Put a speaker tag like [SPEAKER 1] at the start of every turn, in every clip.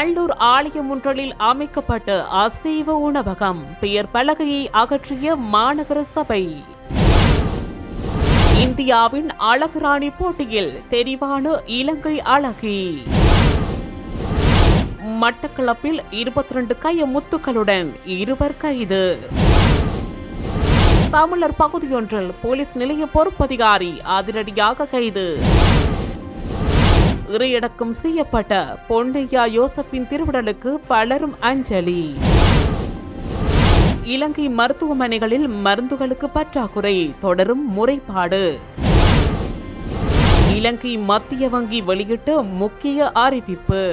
[SPEAKER 1] நல்லூர் ஆலயம் ஒன்றில் அமைக்கப்பட்ட அசைவ உணவகம் பெயர் பலகையை அகற்றிய மாநகர சபை. இந்தியாவின் அழகு ராணி போட்டியில் தெரிவான இலங்கை அழகி. மட்டக்களப்பில் 22 கைய முத்துக்களுடன் இருவர் கைது. தமிழர் பகுதியொன்றில் போலீஸ் நிலைய பொறுப்பதிகாரி அதிரடியாக கைது. இறையடக்கம் செய்யப்பட்ட பொன்னையா யோசப்பின் திருவிடலுக்கு பலரும் அஞ்சலி. இலங்கை மருத்துவமனைகளில் மருந்துகளுக்கு பற்றாக்குறை, தொடரும் முறைப்பாடு. இலங்கை மத்திய வங்கி வெளியிட்ட முக்கிய அறிவிப்பு.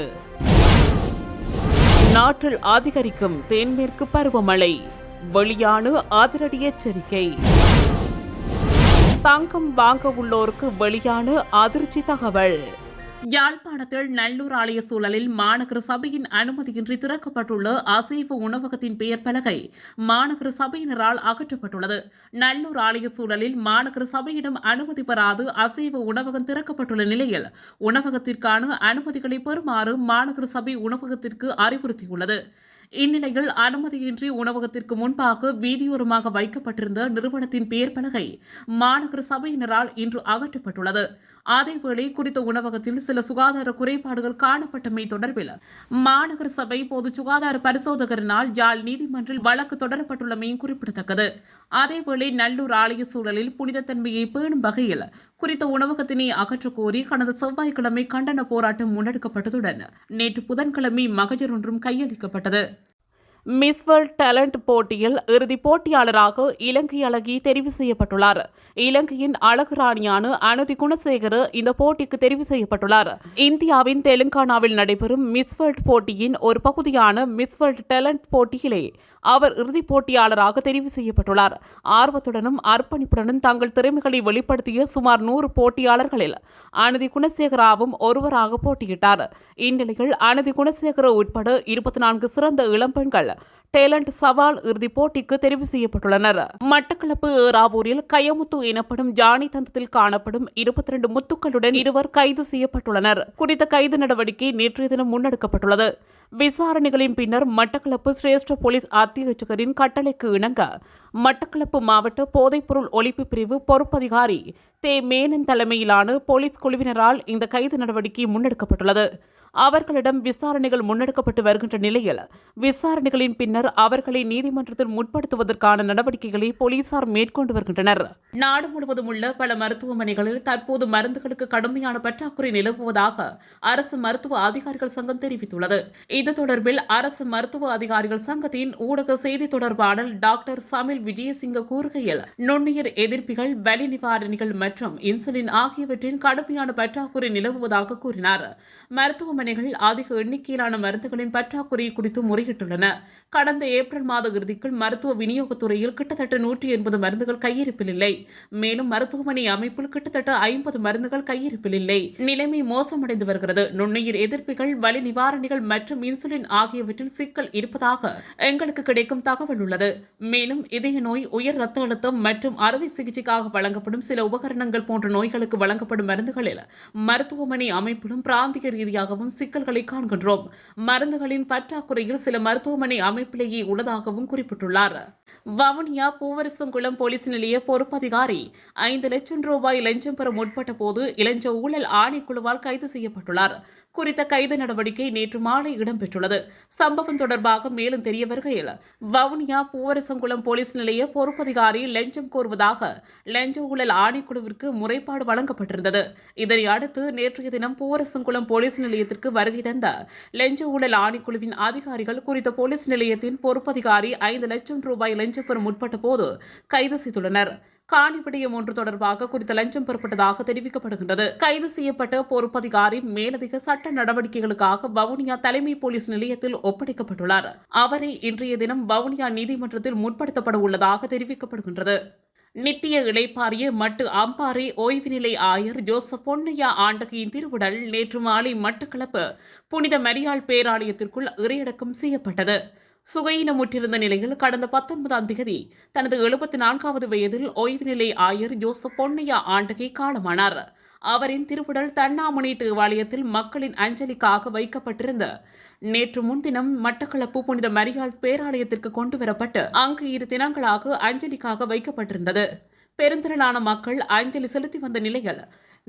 [SPEAKER 1] நாட்டில் அதிகரிக்கும் தென்மேற்கு பருவமழை, வெளியான அதிரடி எச்சரிக்கை. தங்கம் வாங்க உள்ளோருக்கு வெளியான அதிர்ச்சி தகவல். யாழ்ப்பாணத்தில் நல்லூர் ஆலய சூழலில் மாநகர சபையின் அனுமதியின்றி திறக்கப்பட்டுள்ள அசைவ உணவகத்தின் பெயர் பலகை மாநகர சபையினரால் அகற்றப்பட்டுள்ளது. நல்லூர் ஆலய சூழலில் மாநகர சபையிடம் அனுமதி பெறாது அசைவ உணவகம் திறக்கப்பட்டுள்ள நிலையில் உணவகத்திற்கான அனுமதிகளை பெறுமாறு மாநகர சபை உணவகத்திற்கு அறிவுறுத்தியுள்ளது. இந்நிலையில் அனுமதியின்றி உணவகத்திற்கு முன்பாக வீதியோரமாக வைக்கப்பட்டிருந்த நிறுவனத்தின் பெயர் பலகை மாநகர சபையினரால் இன்று அகற்றப்பட்டுள்ளது. அதேவேளை குறித்த உணவகத்தில் சில சுகாதார குறைபாடுகள் காணப்பட்டமை தொடர்பில் மாநகர சபை பொது சுகாதார பரிசோதகரினால் யாழ் நீதிமன்றில் வழக்கு தொடரப்பட்டுள்ளமையும் குறிப்பிடத்தக்கது. அதேவேளை நல்லூர் ஆலய சூழலில் புனிதத்தன்மையை பேணும் வகையில் குறித்த உணவகத்தினை அகற்றக் கோரி கடந்த செவ்வாய்க்கிழமை கண்டன போராட்டம் முன்னெடுக்கப்பட்டதுடன் நேற்று புதன்கிழமை மகஜர் ஒன்றும் கையளிக்கப்பட்டது. மிஸ் வேர்ல்ட் டேலண்ட் போட்டியில் இறுதிப் போட்டியாளராக இலங்கை அழகி தெரிவு செய்யப்பட்டுள்ளார். இலங்கையின் அழகு ராணியான அனுதி குணசேகர இந்த போட்டிக்கு தெரிவு செய்யப்பட்டுள்ளார். இந்தியாவின் தெலுங்கானாவில் நடைபெறும் மிஸ் வேர்ல்ட் போட்டியின் ஒரு பகுதியான மிஸ் வேர்ல்ட் டேலண்ட் போட்டியிலே அவர் இறுதிப் போட்டியாளராக தெரிவு செய்யப்பட்டுள்ளார். ஆர்வத்துடனும் அர்ப்பணிப்புடனும் தங்கள் திறமைகளை வெளிப்படுத்திய சுமார் 100 போட்டியாளர்களில் அனுதி குணசேகராவும் ஒருவராக போட்டியிட்டார். இந்நிலையில் அனுதி குணசேகர உட்பட 24 சிறந்த இளம்பெண்கள் டேலண்ட் சவால் இறுதிப் போட்டிக்கு தெரிவு செய்யப்பட்டுள்ளனர். மட்டக்களப்பு ஏறாவூரில் கயமுத்து எனப்படும் ஜானி தந்தத்தில் காணப்படும் 22 முத்துக்களுடன் இருவர் கைது செய்யப்பட்டுள்ளனர். குறித்த கைது நடவடிக்கை நேற்றைய தினம் முன்னெடுக்கப்பட்டுள்ளது. விசாரணைகளின் பின்னர் மட்டக்களப்பு சிரேஷ்ட போலீஸ் அத்தியட்சகரின் கட்டளைக்கு இணங்க மட்டக்களப்பு மாவட்ட போதைப்பொருள் ஒழிப்பு பிரிவு பொறுப்பதிகாரி தே மேனன் தலைமையிலான போலீஸ் குழுவினரால் இந்த கைது நடவடிக்கை முன்னெடுக்கப்பட்டுள்ளது. அவர்களிடம் விசாரணைகள் முன்னெடுக்கப்பட்டு வருகின்ற நிலையில் விசாரணைகளின் பின்னர் அவர்களை நீதிமன்றத்தில் முற்படுத்துவதற்கான நடவடிக்கைகளை போலீசார் மேற்கொண்டு வருகின்றனர். நாடு முழுவதும் உள்ள பல மருத்துவமனைகளில் தற்போது மருந்துகளுக்கு கடுமையான பற்றாக்குறை நிலவுவதாக அரசு மருத்துவ அதிகாரிகள் சங்கம் தெரிவித்துள்ளது. இது தொடர்பில் அரசு மருத்துவ அதிகாரிகள் சங்கத்தின் ஊடக செய்தி தொடர்பாளர் டாக்டர் சமில் விஜயசிங்க கூறுகையில், நுண்ணுயிர் எதிர்ப்பிகள், வலி நிவாரணிகள் மற்றும் இன்சுலின் ஆகியவற்றின் கடுமையான பற்றாக்குறை நிலவுவதாக கூறினார். மருத்துவமனைகள் அதிக எண்ணிக்கையிலான மருந்துகளின் பற்றாக்குறை குறித்து முறையிட்டுள்ளன. கடந்த ஏப்ரல் மாத இறுதிக்குள் மருத்துவ விநியோகத்துறையில் கிட்டத்தட்ட 180 மருந்துகள் கையிருப்பில் இல்லை. மேலும் மருத்துவமனை அமைப்பில் கிட்டத்தட்ட 50 மருந்துகள் கையிருப்பில் இல்லை. நிலைமை மோசமடைந்து வருகிறது. நுண்ணுயிர் எதிர்ப்பிகள், வலி நிவாரணிகள் மற்றும் இன்சுலின் ஆகியவற்றில் சிக்கல் இருப்பதாக எங்களுக்கு கிடைக்கும் தகவல் உள்ளது. மேலும் இதய நோய், உயர் ரத்த அழுத்தம் மற்றும் அறுவை சிகிச்சைக்காக வழங்கப்படும் சில உபகரணங்கள் போன்ற நோய்களுக்கு வழங்கப்படும் மருந்துகளில் மருத்துவமனை அமைப்பிலும் பிராந்திய ரீதியாகவும் சிக்கல்களை காண்கின்றோம். மருந்துகளின் பற்றாக்குறையில் சில மருத்துவமனை அமைப்பிலேயே உள்ளதாகவும் குறிப்பிட்டுள்ளார். வவுனியா பூவரசங்குளம் போலீஸ் நிலைய பொறுப்பதிகாரி 5 லட்சம் ரூபாய் லஞ்சம் பெற முற்பட்ட போது இளஞ்ச ஊழல் ஆணைக்குழுவால் கைது செய்யப்பட்டுள்ளார். குறித்த கைது நடவடிக்கை நேற்று மாலை இடம்பெற்றுள்ளது. சம்பவம் தொடர்பாக மேலும் தெரிய வருகையில், வவுனியா பூவரசங்குளம் போலீஸ் நிலைய பொறுப்பதிகாரி லஞ்சம் கோருவதாக லஞ்ச ஊழல் ஆணைக்குழுவிற்கு முறைப்பாடு வழங்கப்பட்டிருந்தது. இதனை அடுத்து நேற்றைய தினம் பூவரசங்குளம் போலீஸ் நிலையத்திற்கு வருகை தந்த லஞ்ச ஊழல் ஆணைக்குழுவின் அதிகாரிகள் குறித்த போலீஸ் நிலையத்தின் பொறுப்பதிகாரி 5 லட்சம் ரூபாய் லஞ்சம் பெற முற்பட்ட போது கைது செய்துள்ளனர். காணி விடயம் ஒன்று தொடர்பாக குறித்த லஞ்சம் பெறப்பட்டதாக தெரிவிக்கப்படுகின்றது. கைது செய்யப்பட்ட பொறுப்பதிகாரி மேலதிக சட்ட நடவடிக்கைகளுக்காக வவுனியா தலைமை போலீஸ் நிலையத்தில் ஒப்படைக்கப்பட்டுள்ளார். அவரை இன்றைய தினம் வவுனியா நீதிமன்றத்தில் முற்படுத்தப்பட உள்ளதாக தெரிவிக்கப்படுகின்றது. நித்திய இளைப்பாறிய மட்டு அம்பாறை ஓய்வு நிலை ஆயர் ஜோசப் பொன்னையா ஆண்டகையின் திருவுடல் நேற்று மாலை மட்டக்களப்பு புனித மரியாள் பேராலயத்திற்குள் இறையடக்கம் செய்யப்பட்டது. சுகையினமுற்றிருந்த நிலையில் கடந்த 19ஆம் தேதி தனது 74வது வயதில் ஓய்வு நிலை ஆயர் ஜோசப் பொன்னையா ஆண்டகை காலமானார். அவரின் திருவுடல் தண்ணாமுனை தேவாலயத்தில் மக்களின் அஞ்சலிக்காக வைக்கப்பட்டிருந்த நேற்று முன்தினம் மட்டக்களப்பு புனித மரியாள் பேராலயத்திற்கு கொண்டு வரப்பட்டு அங்கு 2 தினங்களாக அஞ்சலிக்காக வைக்கப்பட்டிருந்தது. பெருந்திரளான மக்கள் அஞ்சலி செலுத்தி வந்த நிலையில்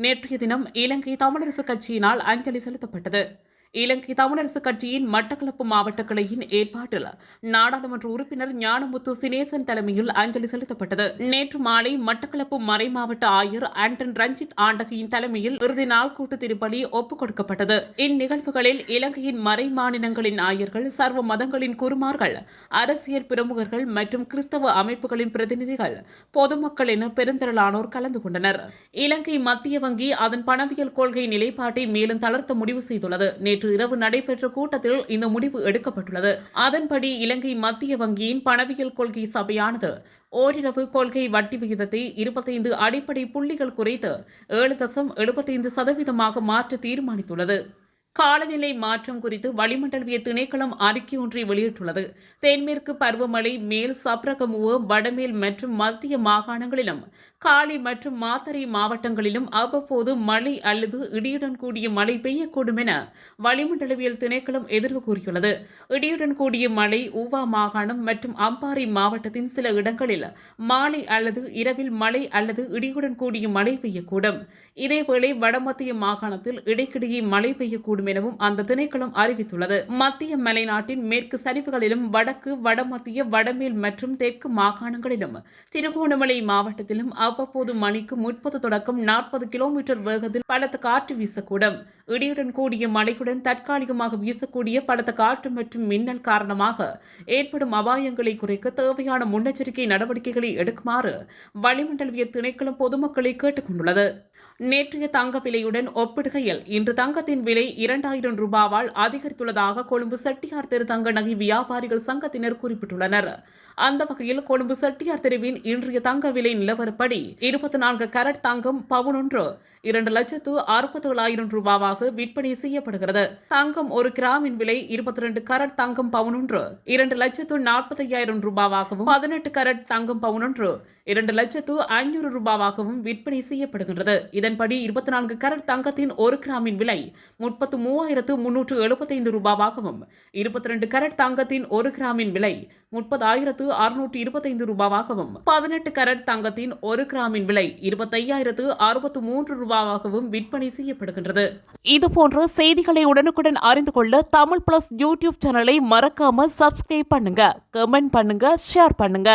[SPEAKER 1] நேற்றைய தினம் இலங்கை தமிழரசு கட்சியினால் அஞ்சலி செலுத்தப்பட்டது. இலங்கை தமிழரசு கட்சியின் மட்டக்களப்பு மாவட்ட கிளையின் ஏற்பாட்டில் நாடாளுமன்ற உறுப்பினர் ஞானமுத்து சினேசன் தலைமையில் அஞ்சலி செலுத்தப்பட்டது. நேற்று மாலை மட்டக்களப்பு மறைமாவட்ட ஆயர் ஆண்டன் ரஞ்சித் ஆண்டகையின் தலைமையில் இறுதி நாள் கூட்டு திருப்பலி ஒப்புக் கொடுக்கப்பட்டது. இந்நிகழ்வுகளில் இலங்கையின் மறை மாநிலங்களின் ஆயர்கள், சர்வ மதங்களின் குருமார்கள், அரசியல் பிரமுகர்கள் மற்றும் கிறிஸ்தவ அமைப்புகளின் பிரதிநிதிகள், பொதுமக்கள் என பெருந்திரளானோர் கலந்து கொண்டனர். இலங்கை மத்திய வங்கி அதன் பணவியல் கொள்கை நிலைப்பாட்டை மேலும் தளர்த்த முடிவு செய்துள்ளது. நேற்று இரவு நடைபெற்ற கூட்டத்தில் இந்த முடிவு எடுக்கப்பட்டுள்ளது. அதன்படி இலங்கை மத்திய வங்கியின் பணவியல் கொள்கை சபையானது ஓரிரவு கொள்கை வட்டி விகிதத்தை 25 அடிப்படை புள்ளிகள் குறைத்து 7.75% மாற்ற தீர்மானித்துள்ளது. காலநிலை மாற்றம் குறித்து வளிமண்டலவிய திணைக்களம் அறிக்கை ஒன்றை வெளியிட்டுள்ளது. தென்மேற்கு பருவமழை மேல் சப்ரகமுவ, வடமேல் மற்றும் மத்திய மாகாணங்களிலும் காலி மற்றும் மாத்தறை மாவட்டங்களிலும் அவ்வப்போது மழை அல்லது இடியுடன் கூடிய மழை பெய்யக்கூடும் என வளிமண்டலவியல் திணைக்களம் எதிர்வு கூறியுள்ளது. இடியுடன் கூடிய மழை ஊவா மாகாணம் மற்றும் அம்பாறை மாவட்டத்தின் சில இடங்களில் மாலை அல்லது இரவில் மழை அல்லது இடியுடன் கூடிய மழை பெய்யக்கூடும். இதேவேளை வடமத்திய மாகாணத்தில் இடைக்கிடையே மழை பெய்யக்கூடும் எனவும் அந்த திணைக்களம் அறிவித்துள்ளது. மத்திய மலைநாட்டின் மேற்கு சரிவுகளிலும் வடக்கு, வடமத்திய, வடமேல் மற்றும் தெற்கு மாகாணங்களிலும் திருகோணமலை மாவட்டத்திலும் அவ்வப்போது மணிக்கு 30 தொடக்கம் 40 கிலோமீட்டர் வேகத்தில் பலத்த காற்று வீசக்கூடும். இடியுடன் கூடிய மழையுடன் தற்காலிகமாக வீசக்கூடிய பலத்த காற்று மற்றும் மின்னல் காரணமாக ஏற்படும் அபாயங்களை குறைக்க தேவையான முன்னெச்சரிக்கை நடவடிக்கைகளை எடுக்குமாறு வளிமண்டலவியல் திணைக்களம் பொதுமக்களை கேட்டுக் கொண்டுள்ளது. நேற்றைய தங்க விலையுடன் ஒப்பிடுகையில் இன்று தங்கத்தின் விலை 2000 ரூபாவால் அதிகரித்துள்ளதாக கொழும்பு செட்டியார் தெரு தங்க நகை வியாபாரிகள் சங்கத்தினர் குறிப்பிட்டுள்ளனர். அந்த வகையில் கொழும்பு செட்டியார் தெருவின் இன்றைய தங்க விலை நிலவரப்படி 24 கரட் தங்கம் பவுனொன்று 2,67,000 ரூபாவாக விற்பனை செய்யப்படுகிறது. தங்கம் 1 கிராமின் விலை 22 கரட் தங்கம் பவுனொன்று 2,45,000 ரூபாவாகவும், 18 கரட் தங்கம் பவுனொன்று 2,500,000 ரூபாவாகவும் விற்பனை செய்யப்படுகின்றது. இதன்படி 24 கரட் தங்கத்தின் 1 கிராமின் விலை 33,375 ரூபாவாகவும், 22 கரட் தங்கத்தின் 1 கிராமின் விலை 30,625 ரூபாவாகவும், 18 கரட் தங்கத்தின் 1 கிராமின் விலை 25,063 ரூபாவாகவும் விற்பனை செய்யப்படுகின்றது. இதுபோன்ற செய்திகளை உடனுக்குடன் அறிந்து கொள்ள தமிழ் பிளஸ் யூடியூப் சேனலை மறக்காம சப்ஸ்கிரைப் பண்ணுங்க, கமெண்ட் பண்ணுங்க, ஷேர் பண்ணுங்க.